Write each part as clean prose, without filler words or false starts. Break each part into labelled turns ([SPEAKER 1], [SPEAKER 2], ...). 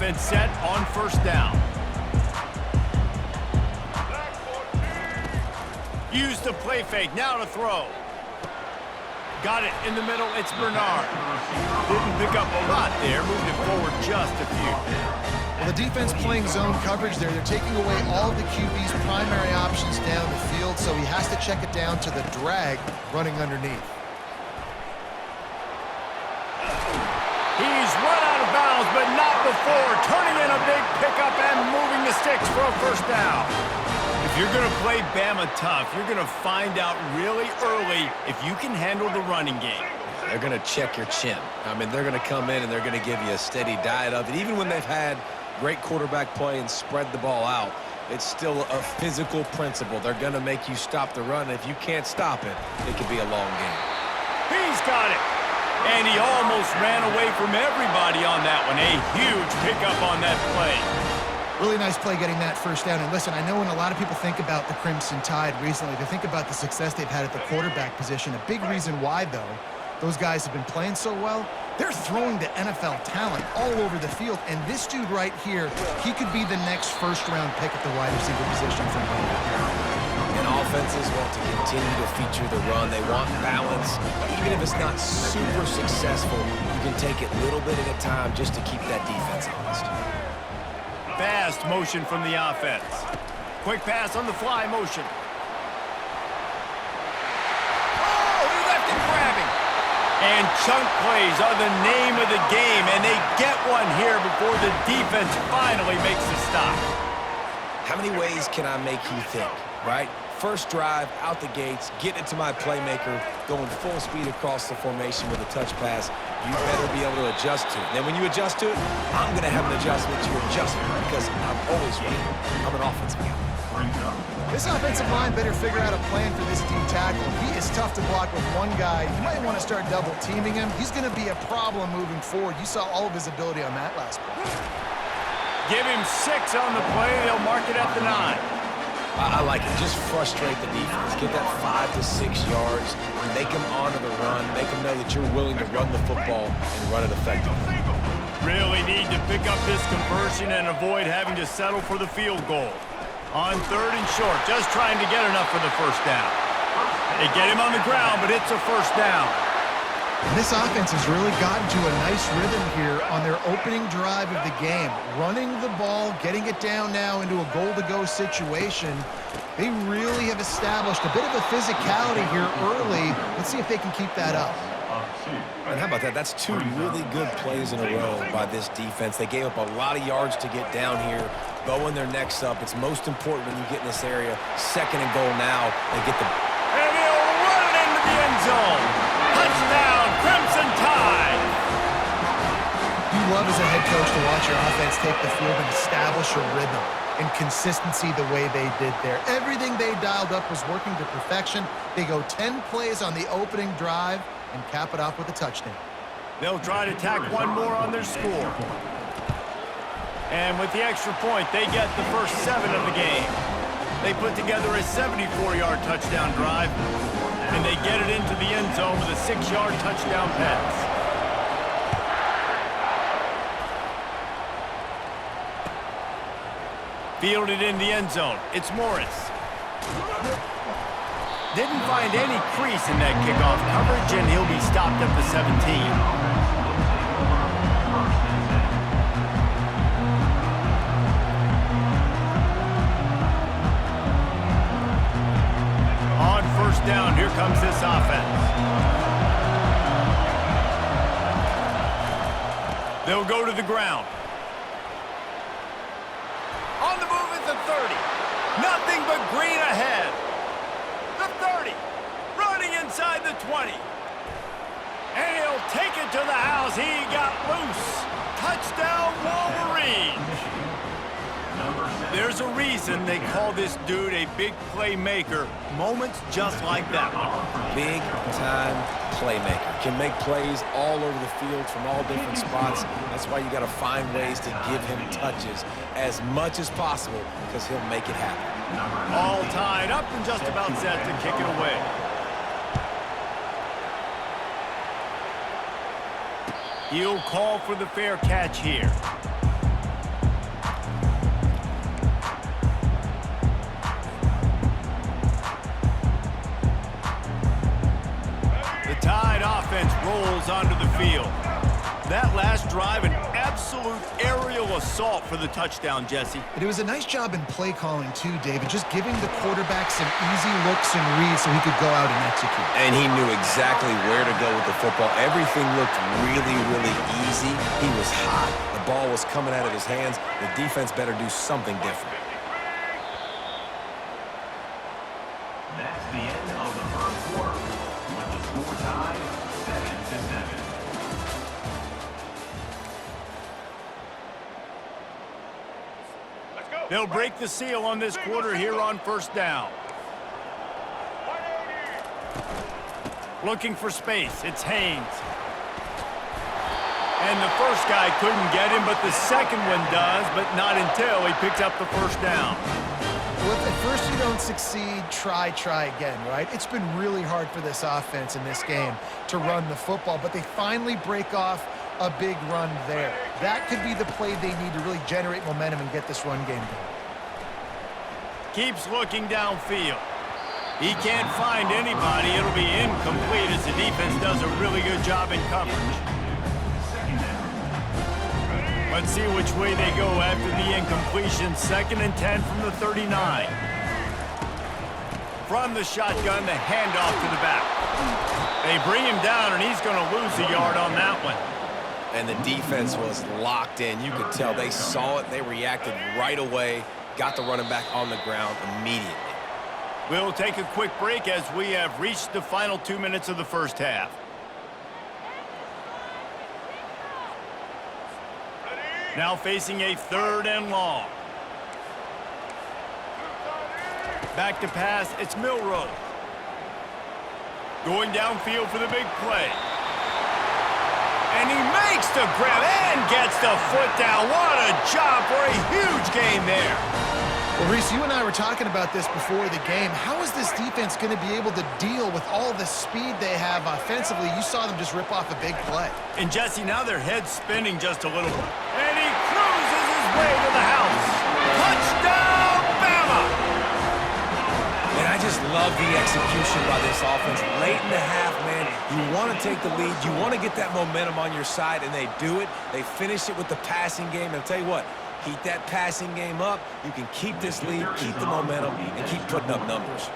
[SPEAKER 1] defense set on first down. Use the play fake. Now to throw. Got it in the middle. It's Bernard. Didn't pick up a lot there. Moved it forward just a few.
[SPEAKER 2] Well, the defense playing zone coverage there. They're taking away all of the QB's primary options down the field, so he has to check it down to the drag running underneath.
[SPEAKER 1] He's run out of bounds, but not before. Turning in a big pickup and moving the sticks for a first down. If you're going to play Bama tough, you're going to find out really early if you can handle the running game.
[SPEAKER 3] They're going to check your chin. I mean, they're going to come in and they're going to give you a steady diet of it. Even when they've had great quarterback play and spread the ball out, it's still a physical principle. They're going to make you stop the run. If you can't stop it, it could be a long game.
[SPEAKER 1] He's got it. And he almost ran away from everybody on that one. A huge pickup on that play.
[SPEAKER 2] Really nice play getting that first down. And listen, I know when a lot of people think about the Crimson Tide recently, they think about the success they've had at the quarterback position. A big reason why, though, those guys have been playing so well, they're throwing to NFL talent all over the field. And this dude right here, he could be the next first-round pick at the wide receiver position for me.
[SPEAKER 3] And offenses want to continue to feature the run. They want balance. Even if it's not super successful, you can take it little bit at a time just to keep that defense honest.
[SPEAKER 1] Fast motion from the offense. Quick pass on the fly motion. Oh, he left it grabbing. And chunk plays are the name of the game, and they get one here before the defense finally makes the stop.
[SPEAKER 3] How many ways can I make you think, right? First drive, out the gates, getting it to my playmaker, going full speed across the formation with a touch pass. You better be able to adjust to it. Then when you adjust to it, I'm going to have an adjustment to your adjustment because I'm always ready. I'm an offensive guy.
[SPEAKER 2] This offensive line better figure out a plan for this D tackle. He is tough to block with one guy. You might want to start double teaming him. He's going to be a problem moving forward. You saw all of his ability on that last play.
[SPEAKER 1] Give him 6 on the play. They'll mark it at the 9.
[SPEAKER 3] I like it. Just frustrate the defense. Get that 5 to 6 yards. Make them honor the run. Make them know that you're willing to run the football and run it effectively.
[SPEAKER 1] Really need to pick up this conversion and avoid having to settle for the field goal. On 3rd and short, just trying to get enough for the first down. They get him on the ground, but it's a first down.
[SPEAKER 2] And this offense has really gotten to a nice rhythm here on their opening drive of the game. Running the ball, getting it down now into a goal-to-go situation. They really have established a bit of a physicality here early. Let's see if they can keep that up.
[SPEAKER 3] And how about that? That's 2 really good plays in a row by this defense. They gave up a lot of yards to get down here. Bowing their necks up. It's most important when you get in this area. 2nd and goal now. They get the...
[SPEAKER 1] And he'll run it into the end zone. Touchdown, Crimson Tide.
[SPEAKER 2] You love as a head coach to watch your offense take the field and establish a rhythm and consistency the way they did there. Everything they dialed up was working to perfection. They go 10 plays on the opening drive and cap it off with a touchdown.
[SPEAKER 1] They'll try to tack one more on their score. And with the extra point, they get the first 7 of the game. They put together a 74-yard touchdown drive, and they get it into the end zone with a 6-yard touchdown pass. Fielded in the end zone. It's Morris. Didn't find any crease in that kickoff coverage, and he'll be stopped at the 17. First down, here comes this offense. They'll go to the ground. On the move at the 30. Nothing but green ahead. The 30. Running inside the 20. And he'll take it to the house. He got loose. Touchdown, Wolverines. There's a reason they call this dude a big playmaker. Moments just like that one.
[SPEAKER 3] Big-time playmaker. Can make plays all over the field from all different spots. That's why you got to find ways to give him touches as much as possible because he'll make it happen.
[SPEAKER 1] All tied up and just about set to kick it away. He'll call for the fair catch here. offense rolls onto the field. That last drive, an absolute aerial assault for the touchdown, Jesse.
[SPEAKER 2] It was a nice job in play calling too, David, just giving the quarterback some easy looks and reads so he could go out and execute.
[SPEAKER 3] And he knew exactly where to go with the football. Everything looked really, really easy. He was hot. The ball was coming out of his hands. The defense better do something different.
[SPEAKER 4] That's the end of the first quarter. With the score tied 7-7.
[SPEAKER 1] They'll break the seal on this quarter here on first down. Looking for space. It's Haynes. And the first guy couldn't get him, but the second one does, but not until he picked up the first down.
[SPEAKER 2] Well, if at first you don't succeed, try again, right? It's been really hard for this offense in this game to run the football, but they finally break off a big run there. That could be the play they need to really generate momentum and get this run game going.
[SPEAKER 1] Keeps looking downfield. He can't find anybody. It'll be incomplete as the defense does a really good job in coverage. Let's see which way they go after the incompletion. 2nd and 10 from the 39. From the shotgun, the handoff to the back. They bring him down, and he's going to lose a yard on that one.
[SPEAKER 3] And the defense was locked in. You could tell they saw it. They reacted right away. Got the running back on the ground immediately.
[SPEAKER 1] We'll take a quick break as we have reached the final 2 minutes of the first half. Now facing a 3rd and long. Back to pass, it's Milroe. Going downfield for the big play. And he makes the grab and gets the foot down. What a job for a huge gain there.
[SPEAKER 2] Well, Reese, you and I were talking about this before the game. How is this defense going to be able to deal with all the speed they have offensively? You saw them just rip off a big play.
[SPEAKER 1] And Jesse, now their head's spinning just a little. And he cruises his way to the house. Touchdown, Bama!
[SPEAKER 3] And I just love the execution by this offense. Late in the half, man, you want to take the lead. You want to get that momentum on your side, and they do it. They finish it with the passing game. And I'll tell you what, keep that passing game up. You can keep this lead, keep the momentum, and keep putting up numbers.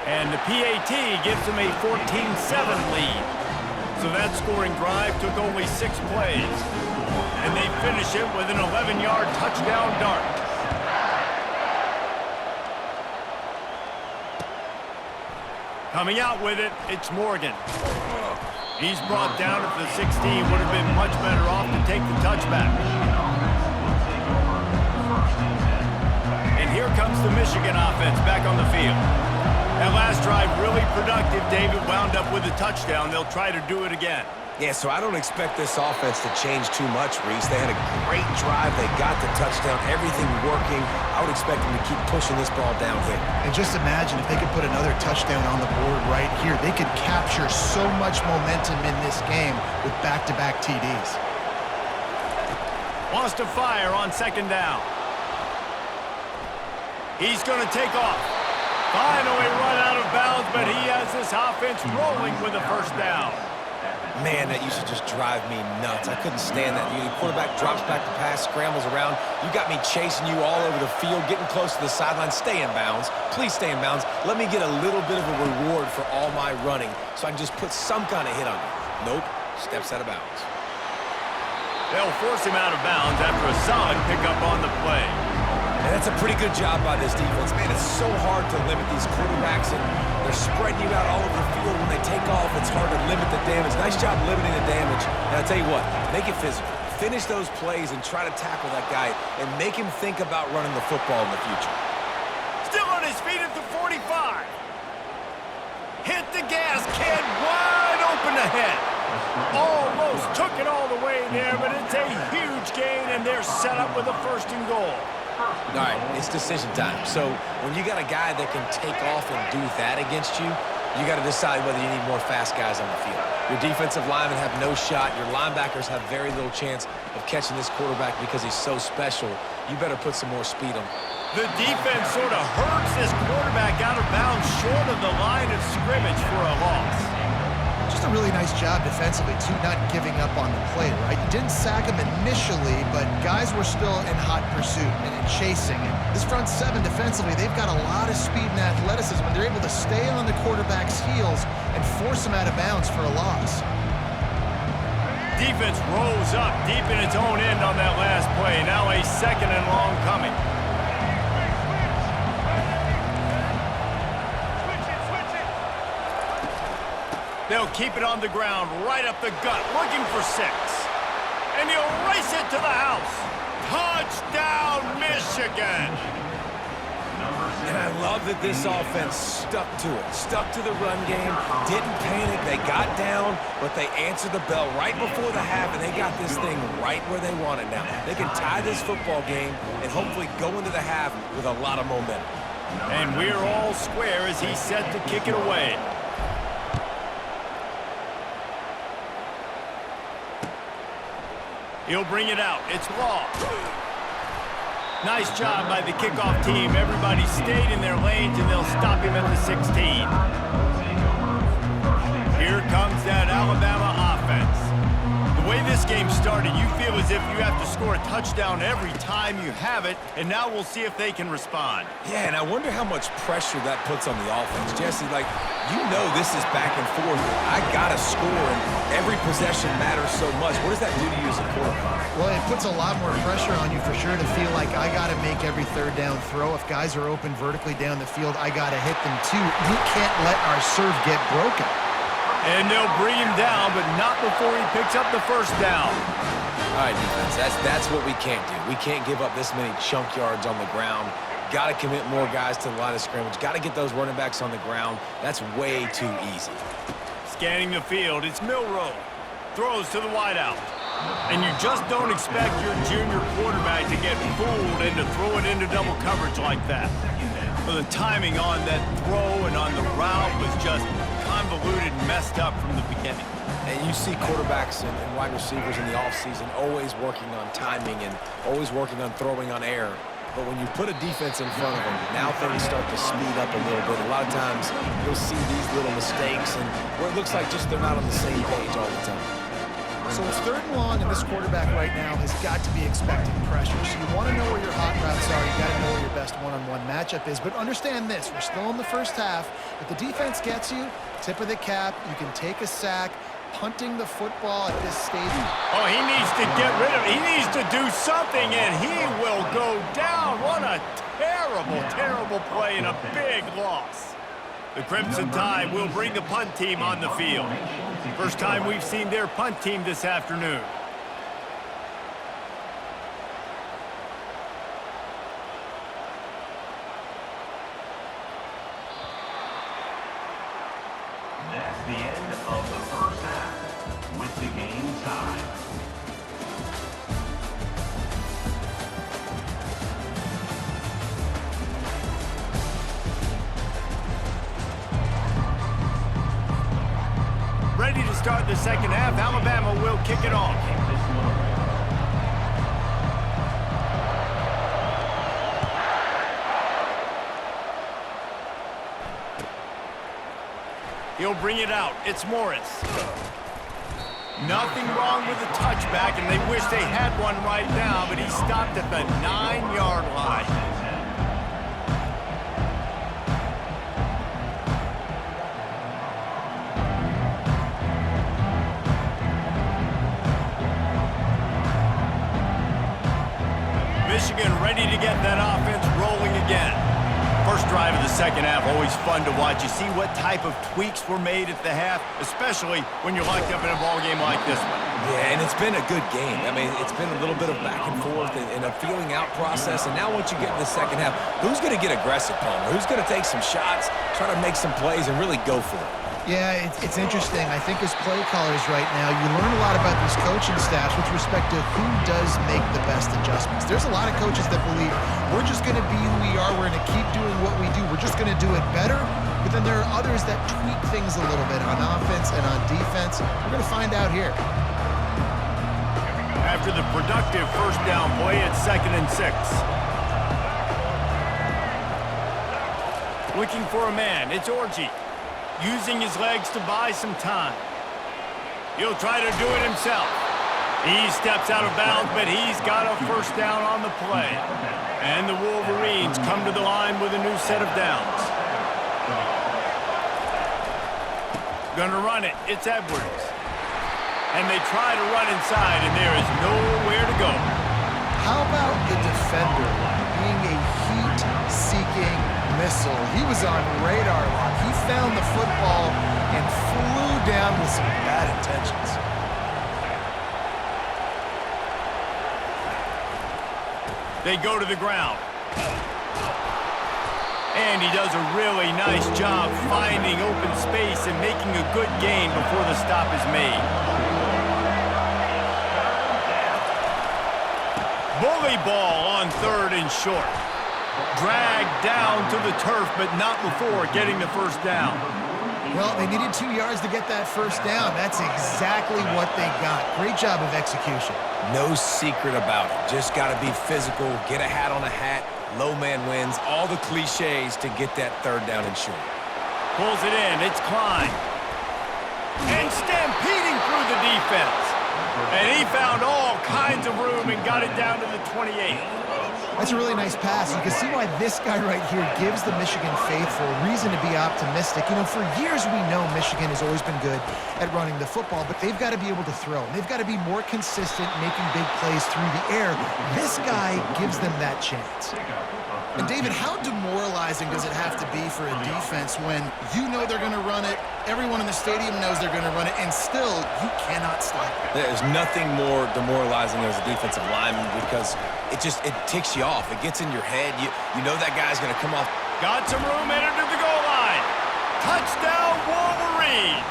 [SPEAKER 1] And the PAT gives them a 14-7 lead. So that scoring drive took only 6 plays. And they finish it with an 11-yard touchdown dart. Coming out with it, it's Morgan. He's brought down at the 16. Would have been much better off to take the touchback. And here comes the Michigan offense back on the field. That last drive really productive. David wound up with a touchdown. They'll try to do it again.
[SPEAKER 3] Yeah, so I don't expect this offense to change too much, Reese. They had a great drive. They got the touchdown. Everything working. I would expect them to keep pushing this ball downhill.
[SPEAKER 2] And just imagine if they could put another touchdown on the board right here. They could capture so much momentum in this game with back-to-back TDs.
[SPEAKER 1] Wants to fire on 2nd down. He's going to take off. Finally run out of bounds, but he has this offense rolling with a 1st down.
[SPEAKER 3] Man, that used to just drive me nuts. I couldn't stand that. The quarterback drops back to pass, scrambles around. You got me chasing you all over the field, getting close to the sideline. Stay in bounds. Please stay in bounds. Let me get a little bit of a reward for all my running so I can just put some kind of hit on you. Nope. Steps out of bounds.
[SPEAKER 1] They'll force him out of bounds after a solid pickup on the play.
[SPEAKER 3] And that's a pretty good job by this defense. Man, it's so hard to limit these quarterbacks, and they're spreading you out all over the field. When they take off, it's hard to limit the damage. Nice job limiting the damage. And I'll tell you what, make it physical. Finish those plays and try to tackle that guy and make him think about running the football in the future.
[SPEAKER 1] Still on his feet at the 45. Hit the gas, kid. Wide open ahead. Almost took it all the way there, but it's a huge gain, and they're set up with a 1st and goal.
[SPEAKER 3] All right, it's decision time. So when you got a guy that can take off and do that against you, you got to decide whether you need more fast guys on the field. Your defensive linemen have no shot. Your linebackers have very little chance of catching this quarterback because he's so special. You better put some more speed on him.
[SPEAKER 1] The defense sort of hurts this quarterback out of bounds short of the line of scrimmage for a loss.
[SPEAKER 2] nice job defensively, too, not giving up on the play, right? You didn't sack him initially, but guys were still in hot pursuit and chasing. And this front seven defensively, they've got a lot of speed and athleticism, and they're able to stay on the quarterback's heels and force him out of bounds for a loss.
[SPEAKER 1] Defense rolls up deep in its own end on that last play. Now a 2nd and long coming. They'll keep it on the ground, right up the gut, looking for 6. And he'll race it to the house. Touchdown, Michigan!
[SPEAKER 3] And I love that this offense stuck to it, stuck to the run game, didn't panic. They got down, but they answered the bell right before the half, and they got this thing right where they want it now. They can tie this football game and hopefully go into the half with a lot of momentum.
[SPEAKER 1] And we're all square as he's set to kick it away. He'll bring it out. It's Law. Nice job by the kickoff team. Everybody stayed in their lanes, and they'll stop him at the 16. Here comes that Alabama offense. The way this game started, you feel as if you have to score a touchdown every time you have it, and now we'll see if they can respond.
[SPEAKER 3] Yeah, and I wonder how much pressure that puts on the offense. Jesse, like, you know this is back and forth. I got to score, and every possession matters so much. What does that do to you as a quarterback?
[SPEAKER 2] Well, it puts a lot more pressure on you for sure to feel like I got to make every third down throw. If guys are open vertically down the field, I got to hit them too. We can't let our serve get broken.
[SPEAKER 1] And they'll bring him down, but not before he picks up the first down.
[SPEAKER 3] All right, defense, that's what we can't do. We can't give up this many chunk yards on the ground. Got to commit more guys to the line of scrimmage. Got to get those running backs on the ground. That's way too easy.
[SPEAKER 1] Scanning the field, it's Milroe. Throws to the wideout. And you just don't expect your junior quarterback to get fooled into throwing into double coverage like that. But the timing on that throw and on the route was just convoluted and messed up from the beginning.
[SPEAKER 3] And you see quarterbacks and wide receivers in the offseason always working on timing and always working on throwing on air. But when you put a defense in front of them, now things start to speed up a little bit. A lot of times you'll see these little mistakes and where it looks like just they're not on the same page all the time.
[SPEAKER 2] So it's 3rd and long, and this quarterback right now has got to be expecting pressure. So you want to know where your hot routes are. You got to know where your best one-on-one matchup is. But understand this: we're still in the first half. If the defense gets you, tip of the cap. You can take a sack. Punting the football at this stadium.
[SPEAKER 1] Oh, he needs to get rid of it. He needs to do something, and he will go down. What a terrible, terrible play and a big loss. The Crimson Tide will bring the punt team on the field. First time we've seen their punt team this afternoon.
[SPEAKER 4] That's the end of the first half with the game tied.
[SPEAKER 1] Ready to start the second half. Alabama will kick it off. He'll bring it out. It's Morris. Nothing wrong with the touchback, and they wish they had one right now, but he stopped at the 9-yard line. Michigan ready to get that offense rolling again. First drive of the second half, always fun to watch. You see what type of tweaks were made at the half, especially when you're locked up in a ball game like this one.
[SPEAKER 3] Yeah, and it's been a good game. I mean, it's been a little bit of back and forth and a feeling out process. And now once you get in the second half, who's going to get aggressive, Palmer? Who's going to take some shots, try to make some plays, and really go for it?
[SPEAKER 2] Yeah, it's interesting. I think as play callers right now, you learn a lot about these coaching staffs with respect to who does make the best adjustments. There's a lot of coaches that believe we're just going to be who we are. We're going to keep doing what we do. We're just going to do it better. But then there are others that tweak things a little bit on offense and on defense. We're going to find out here.
[SPEAKER 1] After the productive first down play, it's 2nd and 6. Looking for a man. It's Orji. Using his legs to buy some time. He'll try to do it himself. He steps out of bounds, but he's got a first down on the play. And the Wolverines come to the line with a new set of downs. Gonna run it. It's Edwards. And they try to run inside, and there is nowhere to go.
[SPEAKER 2] How about the defender being a heat-seeking missile? He was on radar lock. He found the football and flew down with some bad intentions.
[SPEAKER 1] They go to the ground. And he does a really nice job finding open space and making a good gain before the stop is made. Bully ball on 3rd and short. Dragged down to the turf, but not before getting the first down.
[SPEAKER 2] Well, they needed 2 yards to get that first down. That's exactly what they got. Great job of execution.
[SPEAKER 3] No secret about it. Just got to be physical, get a hat on a hat, low man wins, all the cliches to get that 3rd down and short.
[SPEAKER 1] Pulls it in. It's Klein. And stampeding through the defense. And he found all kinds of room and got it down to the 28.
[SPEAKER 2] That's a really nice pass. You can see why this guy right here gives the Michigan faithful reason to be optimistic. You know, for years we know Michigan has always been good at running the football, but they've got to be able to throw. They've got to be more consistent making big plays through the air. This guy gives them that chance. And David, how demoralizing does it have to be for a defense when you know they're going to run it, everyone in the stadium knows they're going to run it, and still you cannot stop it?
[SPEAKER 3] There's nothing more demoralizing as a defensive lineman because it ticks you off. It gets in your head. You know that guy's going to come off.
[SPEAKER 1] Got some room, entered to the goal line. Touchdown, Wolverines.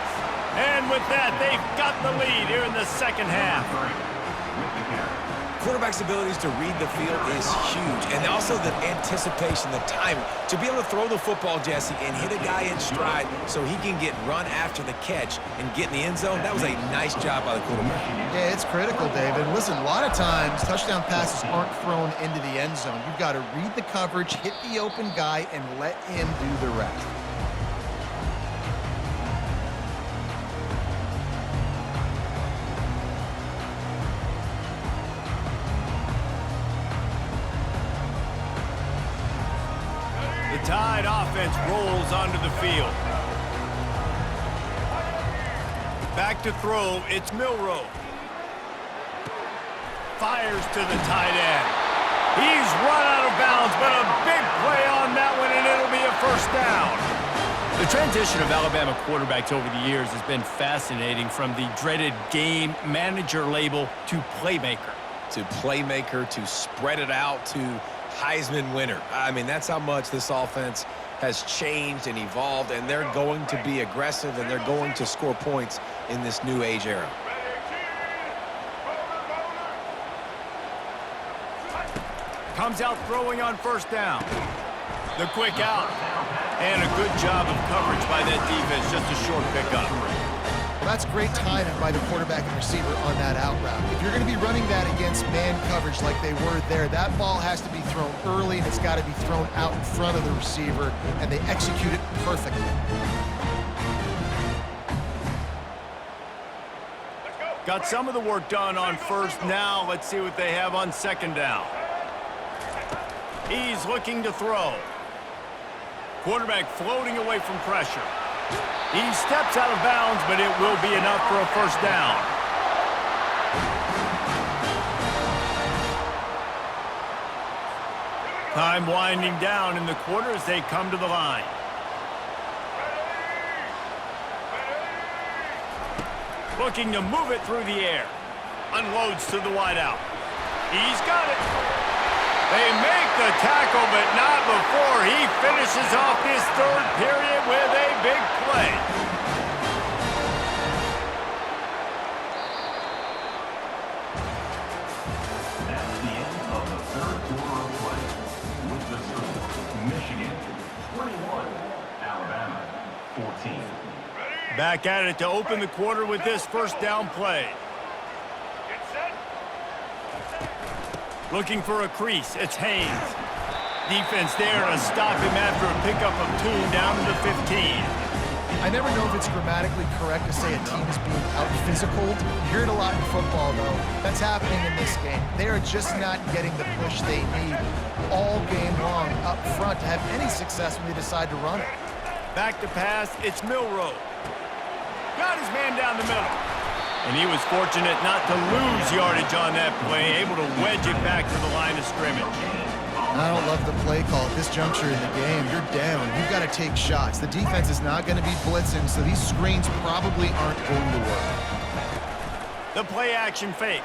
[SPEAKER 1] And with that, they've got the lead here in the second half.
[SPEAKER 3] Quarterback's abilities to read the field is huge. And also the anticipation, the timing. To be able to throw the football, Jesse, and hit a guy in stride so he can get run after the catch and get in the end zone, that was a nice job by the quarterback.
[SPEAKER 2] Yeah, it's critical, David. Listen, a lot of times touchdown passes aren't thrown into the end zone. You've got to read the coverage, hit the open guy, and let him do the rest.
[SPEAKER 1] The Tide offense rolls onto the field. Back to throw, it's Milroe. Fires to the tight end. He's run out of bounds, but a big play on that one, and it'll be a first down. The transition of Alabama quarterbacks over the years has been fascinating, from the dreaded game manager label to playmaker.
[SPEAKER 3] To playmaker, to spread it out, to Heisman winner. I mean, that's how much this offense has changed and evolved, and they're going to be aggressive, and they're going to score points in this new age era.
[SPEAKER 1] Comes out throwing on first down. The quick out. And a good job of coverage by that defense, just a short pickup.
[SPEAKER 2] Well, that's great timing by the quarterback and receiver on that out route. If you're going to be running that against man coverage like they were there, that ball has to be thrown early, and it's got to be thrown out in front of the receiver, and they execute it perfectly.
[SPEAKER 1] Got some of the work done on first. Now let's see what they have on second down. He's looking to throw. Quarterback floating away from pressure. He steps out of bounds, but it will be enough for a first down. Time winding down in the quarter as they come to the line. Looking to move it through the air. Unloads to the wideout. He's got it. They make the tackle, but not before he finishes off this third period with a big play.
[SPEAKER 4] That's the end of the third quarter of play. With the score, Michigan 21, Alabama 14.
[SPEAKER 1] Back at it to open the quarter with this first down play. Looking for a crease, it's Haynes. Defense there to stop him after a pickup of 2 down to the 15.
[SPEAKER 2] I never know if it's grammatically correct to say a team is being out-physicaled. You hear it a lot in football, though. That's happening in this game. They are just not getting the push they need all game long up front to have any success when they decide to run it.
[SPEAKER 1] Back to pass, it's Milroe. Got his man down the middle. And he was fortunate not to lose yardage on that play, able to wedge it back to the line of scrimmage.
[SPEAKER 2] I don't love the play call at this juncture in the game. You're down. You've got to take shots. The defense is not going to be blitzing, so these screens probably aren't going to work.
[SPEAKER 1] The play action fake.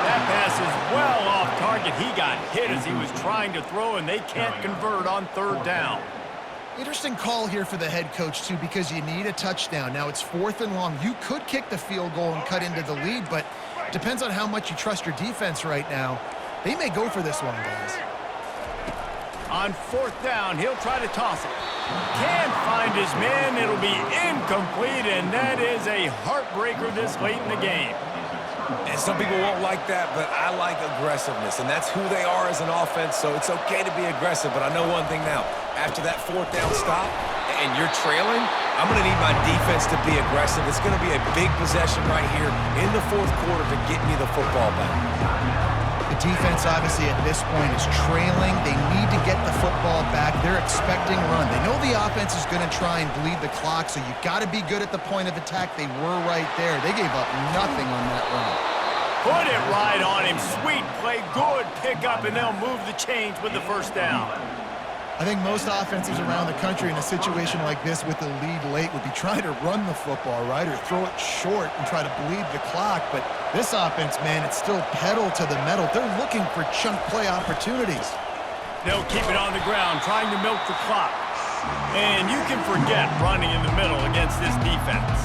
[SPEAKER 1] That pass is well off target. He got hit as he was trying to throw, and they can't convert on third down.
[SPEAKER 2] Interesting call here for the head coach, too, because you need a touchdown. Now, it's 4th and long. You could kick the field goal and cut into the lead, but it depends on how much you trust your defense right now. They may go for this one, guys.
[SPEAKER 1] On 4th down, he'll try to toss it. Can't find his man. It'll be incomplete, and that is a heartbreaker this late in the game.
[SPEAKER 3] And some people won't like that, but I like aggressiveness, and that's who they are as an offense, so it's okay to be aggressive. But I know one thing now. After that 4th down stop, and you're trailing, I'm going to need my defense to be aggressive. It's going to be a big possession right here in the 4th quarter to get me the football back.
[SPEAKER 2] The defense, obviously, at this point is trailing. They need to get the football back. They're expecting run. They know the offense is going to try and bleed the clock, so you've got to be good at the point of attack. They were right there. They gave up nothing on that run.
[SPEAKER 1] Put it right on him. Sweet play, good pickup, and they'll move the chains with the 1st down.
[SPEAKER 2] I think most offenses around the country in a situation like this with the lead late would be trying to run the football, right, or throw it short and try to bleed the clock. But this offense, man, it's still pedal to the metal. They're looking for chunk play opportunities.
[SPEAKER 1] They'll keep it on the ground, trying to milk the clock. And you can forget running in the middle against this defense.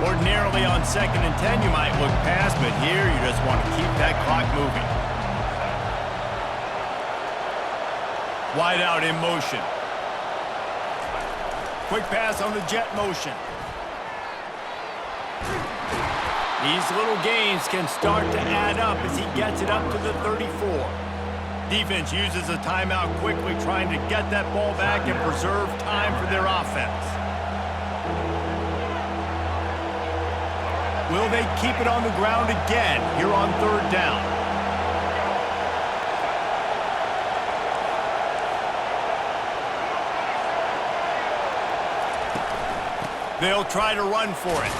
[SPEAKER 1] Ordinarily on 2nd and 10, you might look past, but here you just want to keep that clock moving. Wide out in motion. Quick pass on the jet motion. These little gains can start to add up as he gets it up to the 34. Defense uses a timeout quickly, trying to get that ball back and preserve time for their offense. Will they keep it on the ground again here on 3rd down? They'll try to run for it.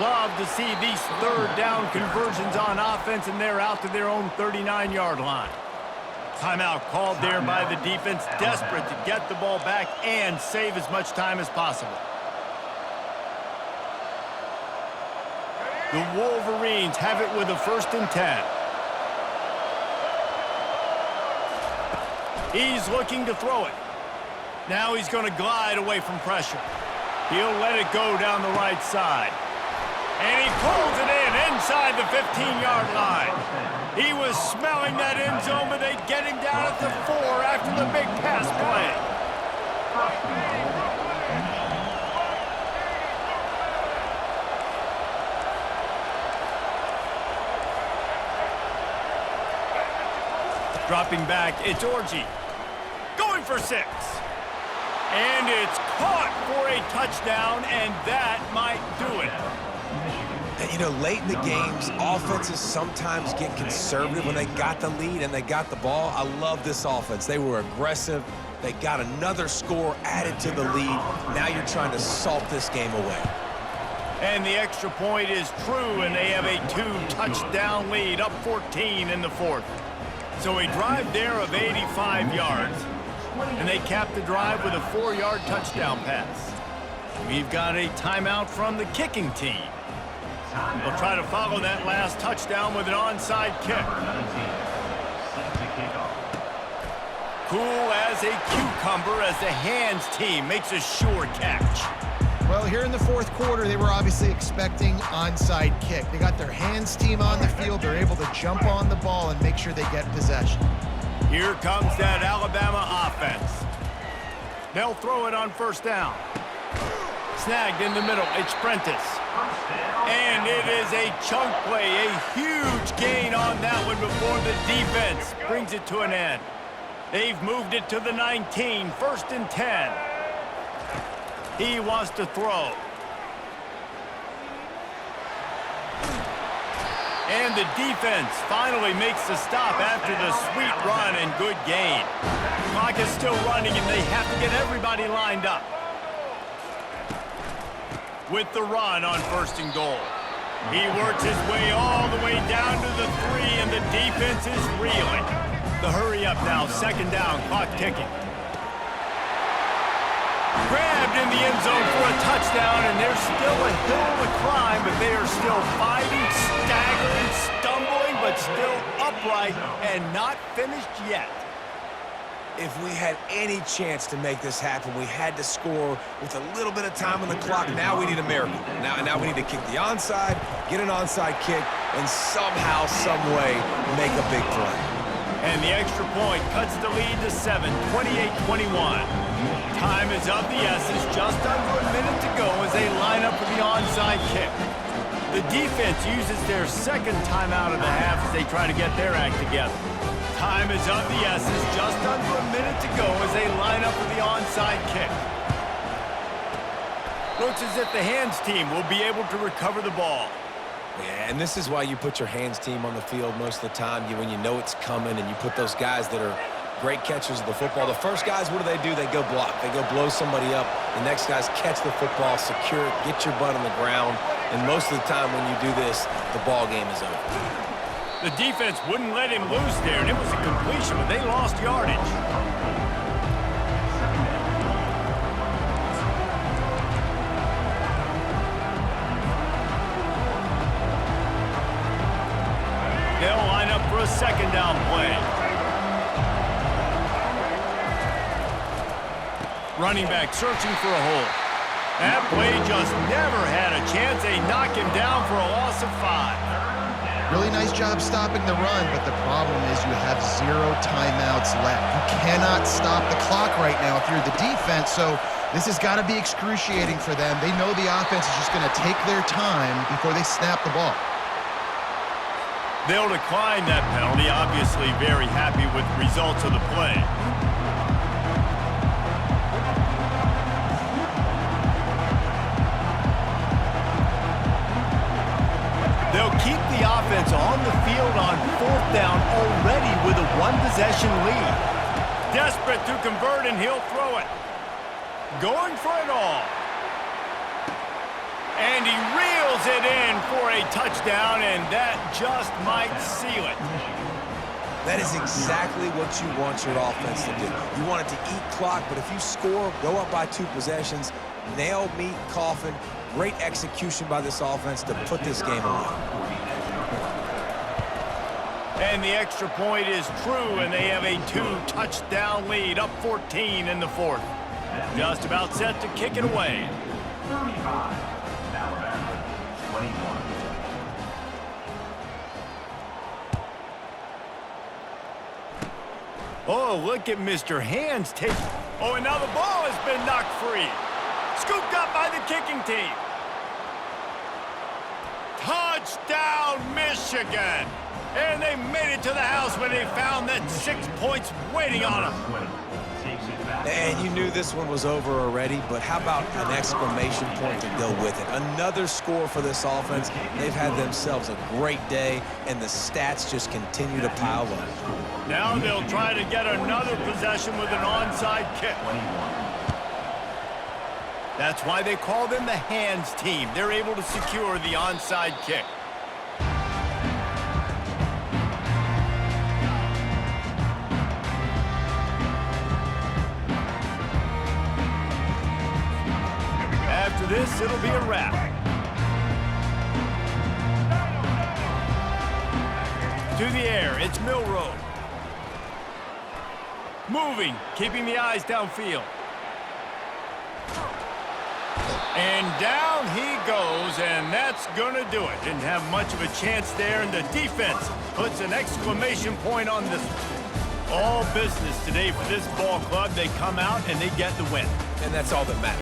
[SPEAKER 1] Love to see these 3rd down conversions on offense, and they're out to their own 39-yard line. Timeout called there by the defense, desperate to get the ball back and save as much time as possible. The Wolverines have it with a 1st and 10. He's looking to throw it. Now he's going to glide away from pressure. He'll let it go down the right side. And he pulls it in inside the 15-yard line. He was smelling that end zone, but they get him down at the 4 after the big pass play. Dropping back, it's Orji. Going for 6. And it's caught for a touchdown, and that might do it.
[SPEAKER 3] And, you know, late in the games, offenses sometimes get conservative when they got the lead and they got the ball. I love this offense. They were aggressive. They got another score added to the lead. Now you're trying to salt this game away.
[SPEAKER 1] And the extra point is true, and they have a 2-touchdown lead, up 14 in the 4th. So a drive there of 85 yards. And they cap the drive with a 4-yard touchdown pass. We've got a timeout from the kicking team. They'll try to follow that last touchdown with an onside kick. Cool as a cucumber as the hands team makes a sure catch.
[SPEAKER 2] Well, here in the 4th quarter, they were obviously expecting onside kick. They got their hands team on the field. They're able to jump on the ball and make sure they get possession.
[SPEAKER 1] Here comes that Alabama offense. They'll throw it on 1st down. Snagged in the middle, it's Prentice. And it is a chunk play, a huge gain on that one before the defense brings it to an end. They've moved it to the 19, 1st and 10. He wants to throw. And the defense finally makes the stop after the sweet run and good gain. Clock is still running, and they have to get everybody lined up. With the run on 1st and goal. He works his way all the way down to the 3, and the defense is reeling. The hurry up now, 2nd down, clock ticking. Grabbed in the end zone for a touchdown, and there's still a hill to climb, but they are still fighting, staggering, stumbling, but still upright and not finished yet.
[SPEAKER 3] If we had any chance to make this happen, we had to score with a little bit of time on the clock. Now we need a miracle. Now we need to kick the onside, get an onside kick, and somehow, some way, make a big play.
[SPEAKER 1] And the extra point cuts the lead to 7, 28-21. Time is of the essence, just under a minute to go as they line up for the onside kick. The defense uses their 2nd timeout of the half as they try to get their act together. Time is of the essence, just under a minute to go as they line up for the onside kick. Looks as if the hands team will be able to recover the ball.
[SPEAKER 3] Yeah, and this is why you put your hands team on the field most of the time, when you know it's coming, and you put those guys that are great catchers of the football. The first guys, what do? They go block. They go blow somebody up. The next guys catch the football, secure it, get your butt on the ground, and most of the time when you do this, the ball game is over.
[SPEAKER 1] The defense wouldn't let him loose there, and it was a completion, but they lost yardage. They'll line up for a 2nd down play. Running back searching for a hole. That play just never had a chance. They knock him down for a loss of 5.
[SPEAKER 2] Really nice job stopping the run, but the problem is you have 0 timeouts left. You cannot stop the clock right now if you're the defense, so this has got to be excruciating for them. They know the offense is just going to take their time before they snap the ball.
[SPEAKER 1] They'll decline that penalty, obviously very happy with the results of the play. They'll keep the offense on the field on 4th down already with a 1-possession lead. Desperate to convert, and he'll throw it. Going for it all. And he reels it in for a touchdown, and that just might seal it.
[SPEAKER 3] That is exactly what you want your offense to do. You want it to eat clock, but if you score, go up by 2 possessions, nail, meet, coffin. Great execution by this offense to put this game away.
[SPEAKER 1] And the extra point is true, and they have a 2-touchdown lead, up 14 in the 4th. Just about set to kick it away.
[SPEAKER 4] 35, Alabama, 21.
[SPEAKER 1] Oh, look at Mr. Hands take. Oh, and now the ball has been knocked free. Scooped up by the kicking team. Touchdown, Michigan! And they made it to the house when they found that 6 points waiting on them.
[SPEAKER 3] And you knew this one was over already, but how about an exclamation point to go with it? Another score for this offense. They've had themselves a great day, and the stats just continue to pile up.
[SPEAKER 1] Now they'll try to get another possession with an onside kick. That's why they call them the hands team. They're able to secure the onside kick. After this, it'll be a wrap. To the air, it's Milroe. Moving, keeping the eyes downfield. And down he goes, and that's going to do it. Didn't have much of a chance there, and the defense puts an exclamation point on this one. All business today for this ball club. They come out and they get the win.
[SPEAKER 3] And that's all that matters.